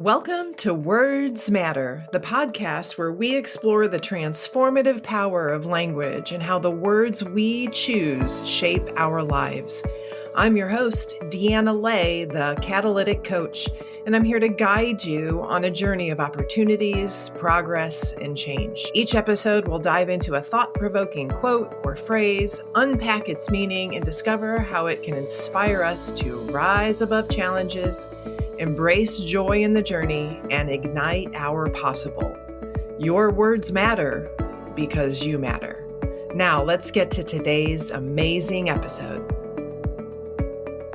Welcome to Words Matter, the podcast where we explore the transformative power of language and how the words we choose shape our lives. I'm your host, Deanna Ley, the Catalytic Coach, and I'm here to guide you on a journey of opportunities, progress, and change. Each episode will dive into a thought-provoking quote or phrase, unpack its meaning, and discover how it can inspire us to rise above challenges, embrace joy in the journey, and ignite our possible. Your words matter because you matter. Now, let's get to today's amazing episode.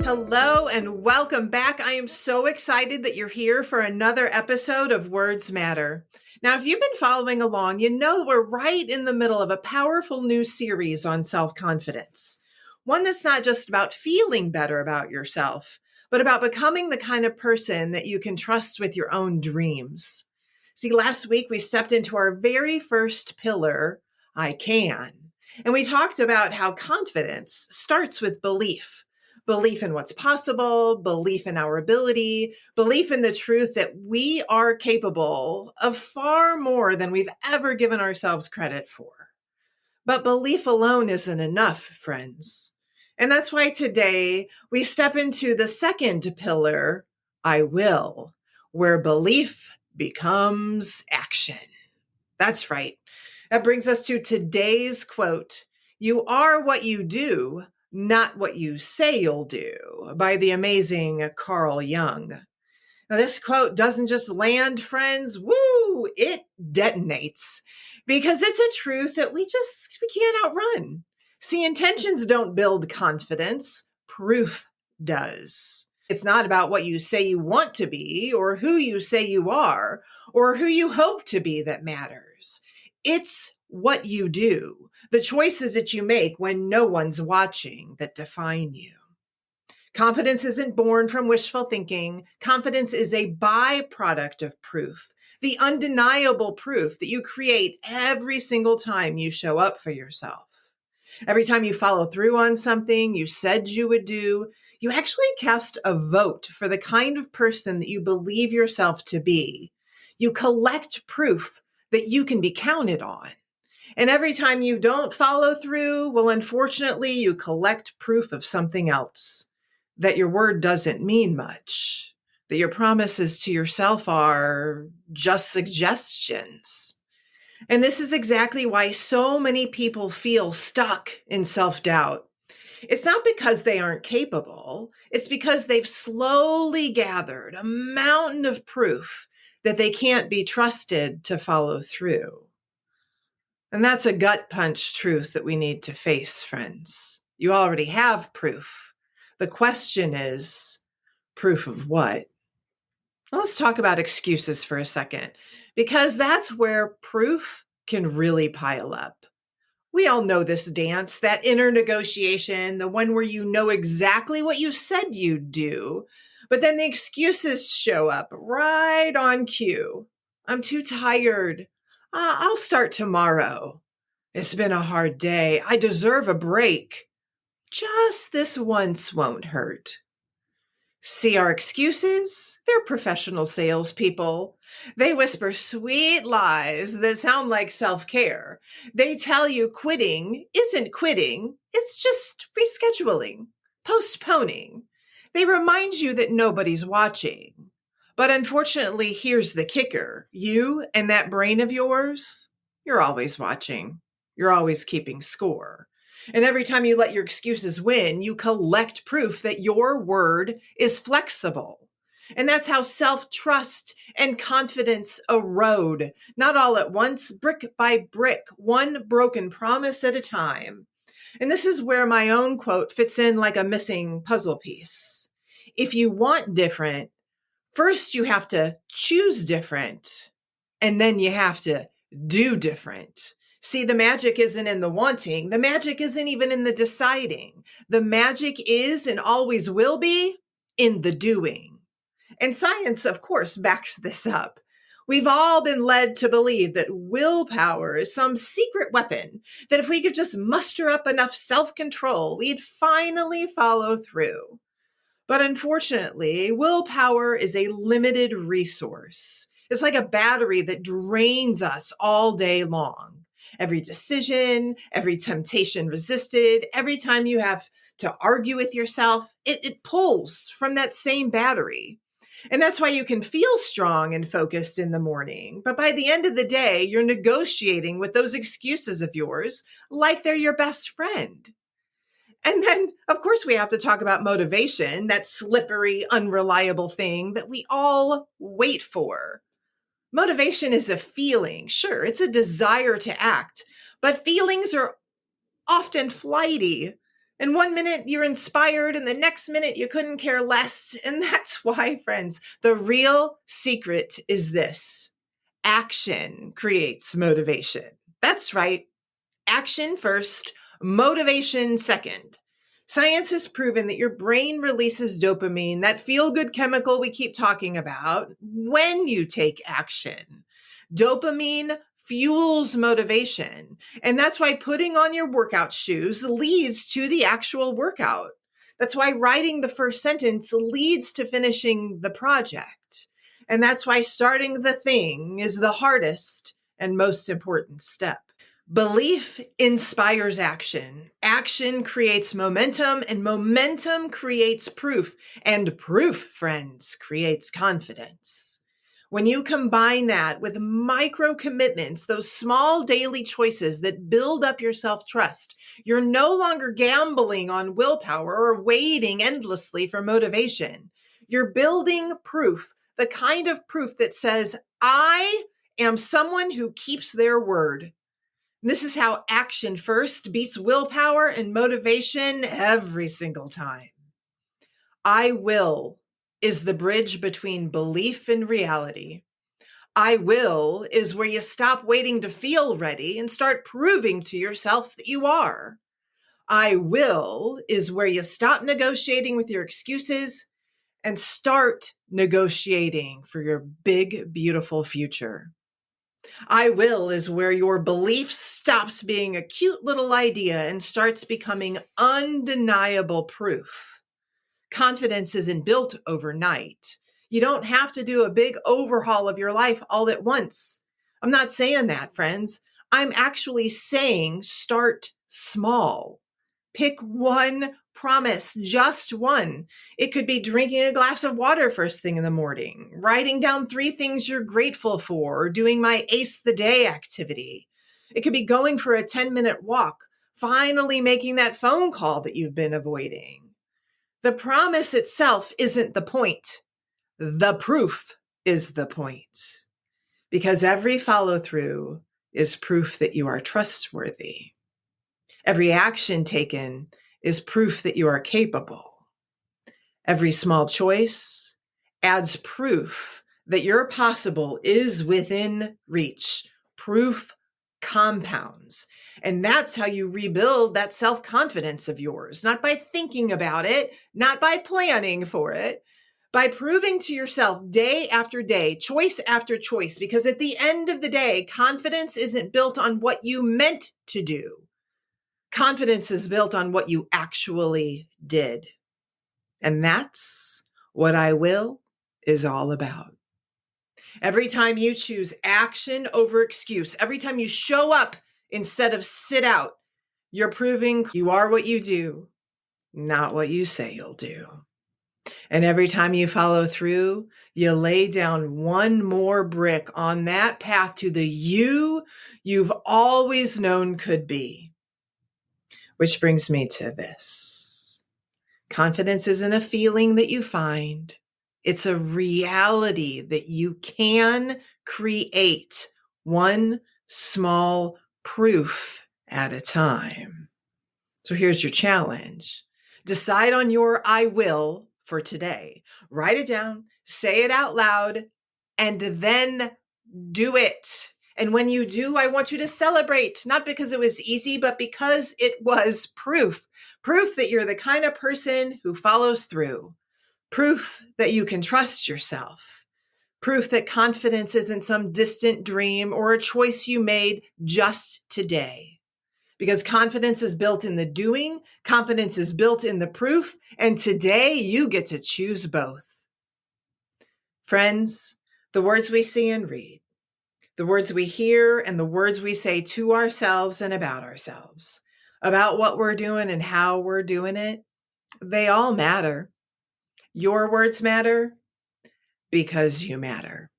Hello and welcome back. I am so excited that you're here for another episode of Words Matter. Now, if you've been following along, you know we're right in the middle of a powerful new series on self-confidence. One that's not just about feeling better about yourself, but about becoming the kind of person that you can trust with your own dreams. See, last week we stepped into our very first pillar, I can. And we talked about how confidence starts with belief. Belief in what's possible, belief in our ability, belief in the truth that we are capable of far more than we've ever given ourselves credit for. But belief alone isn't enough, friends. And that's why today we step into the second pillar, I will, where belief becomes action. That's right. That brings us to today's quote, "You are what you do, not what you say you'll do," by the amazing Carl Jung. Now, this quote doesn't just land, friends. Woo! It detonates because it's a truth that we can't outrun. See, intentions don't build confidence. Proof does. It's not about what you say you want to be or who you say you are or who you hope to be that matters. It's what you do, the choices that you make when no one's watching that define you. Confidence isn't born from wishful thinking. Confidence is a byproduct of proof, the undeniable proof that you create every single time you show up for yourself. Every time you follow through on something you said you would do, you actually cast a vote for the kind of person that you believe yourself to be. You collect proof that you can be counted on. And every time you don't follow through, well, unfortunately, you collect proof of something else. That your word doesn't mean much. That your promises to yourself are just suggestions. And this is exactly why so many people feel stuck in self-doubt. It's not because they aren't capable. It's because they've slowly gathered a mountain of proof that they can't be trusted to follow through. And that's a gut punch truth that we need to face, friends. You already have proof. The question is, proof of what? Let's talk about excuses for a second, because that's where proof can really pile up. We all know this dance, that inner negotiation, the one where you know exactly what you said you'd do, but then the excuses show up right on cue. I'm too tired. I'll start tomorrow. It's been a hard day. I deserve a break. Just this once won't hurt. See, our excuses? They're professional salespeople. They whisper sweet lies that sound like self-care. They tell you quitting isn't quitting. It's just rescheduling, postponing. They remind you that nobody's watching. But unfortunately, here's the kicker. You and that brain of yours, you're always watching. You're always keeping score. And every time you let your excuses win, you collect proof that your word is flexible. And that's how self-trust and confidence erode, not all at once, brick by brick, one broken promise at a time. And this is where my own quote fits in like a missing puzzle piece. If you want different, first you have to choose different, and then you have to do different. See, the magic isn't in the wanting. The magic isn't even in the deciding. The magic is and always will be in the doing. And science, of course, backs this up. We've all been led to believe that willpower is some secret weapon, that if we could just muster up enough self-control, we'd finally follow through. But unfortunately, willpower is a limited resource. It's like a battery that drains us all day long. Every decision, every temptation resisted, every time you have to argue with yourself, it pulls from that same battery. And that's why you can feel strong and focused in the morning. But by the end of the day, you're negotiating with those excuses of yours like they're your best friend. And then, of course, we have to talk about motivation, that slippery, unreliable thing that we all wait for. Motivation is a feeling. Sure, it's a desire to act, but feelings are often flighty. And one minute you're inspired, and the next minute you couldn't care less. And that's why, friends, the real secret is this: action creates motivation. That's right. Action first, motivation second. Science has proven that your brain releases dopamine, that feel-good chemical we keep talking about, when you take action. Dopamine fuels motivation, and that's why putting on your workout shoes leads to the actual workout. That's why writing the first sentence leads to finishing the project. And that's why starting the thing is the hardest and most important step. Belief inspires action. Action creates momentum, and momentum creates proof. And proof, friends, creates confidence. When you combine that with micro commitments, those small daily choices that build up your self-trust, you're no longer gambling on willpower or waiting endlessly for motivation. You're building proof, the kind of proof that says, I am someone who keeps their word. This is how action first beats willpower and motivation every single time. I will is the bridge between belief and reality. I will is where you stop waiting to feel ready and start proving to yourself that you are. I will is where you stop negotiating with your excuses and start negotiating for your big, beautiful future. I will is where your belief stops being a cute little idea and starts becoming undeniable proof. Confidence isn't built overnight. You don't have to do a big overhaul of your life all at once. I'm not saying that, friends. I'm actually saying start small. Pick one promise, just one. It could be drinking a glass of water first thing in the morning, writing down 3 things you're grateful for, or doing my Ace the Day activity. It could be going for a 10-minute walk, finally making that phone call that you've been avoiding. The promise itself isn't the point. The proof is the point. Because every follow-through is proof that you are trustworthy. Every action taken is proof that you are capable. Every small choice adds proof that your possible is within reach. Proof compounds. And that's how you rebuild that self-confidence of yours, not by thinking about it, not by planning for it, by proving to yourself day after day, choice after choice, because at the end of the day, confidence isn't built on what you meant to do. Confidence is built on what you actually did. And that's what I will is all about. Every time you choose action over excuse, every time you show up instead of sit out, you're proving you are what you do, not what you say you'll do. And every time you follow through, you lay down one more brick on that path to the you you've always known could be. Which brings me to this. Confidence isn't a feeling that you find. It's a reality that you can create one small proof at a time. So here's your challenge. Decide on your I will for today. Write it down, say it out loud, and then do it. And when you do, I want you to celebrate, not because it was easy, but because it was proof. Proof that you're the kind of person who follows through. Proof that you can trust yourself. Proof that confidence isn't some distant dream or a choice you made just today. Because confidence is built in the doing, confidence is built in the proof, and today you get to choose both. Friends, the words we see and read, the words we hear, and the words we say to ourselves and about ourselves, about what we're doing and how we're doing it, they all matter. Your words matter because you matter.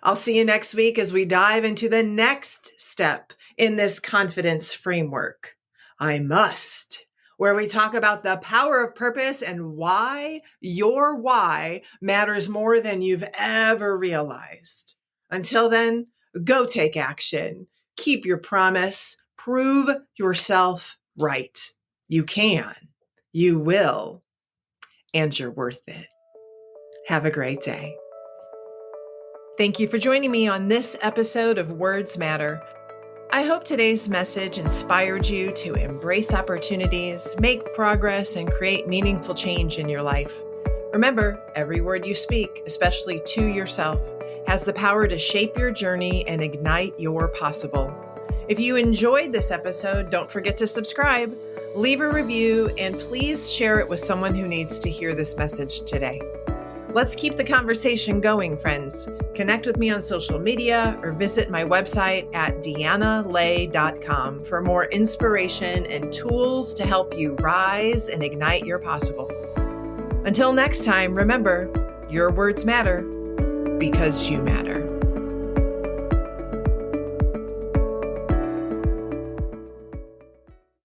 I'll see you next week as we dive into the next step in this confidence framework. I must, where we talk about the power of purpose and why your why matters more than you've ever realized. Until then, go take action. Keep your promise. Prove yourself right. You can, you will, and you're worth it. Have a great day. Thank you for joining me on this episode of Words Matter. I hope today's message inspired you to embrace opportunities, make progress, and create meaningful change in your life. Remember, every word you speak, especially to yourself, has the power to shape your journey and ignite your possible. If you enjoyed this episode, don't forget to subscribe, leave a review, and please share it with someone who needs to hear this message today. Let's keep the conversation going, friends. Connect with me on social media or visit my website at deannaley.com for more inspiration and tools to help you rise and ignite your possible. Until next time, remember, your words matter because you matter.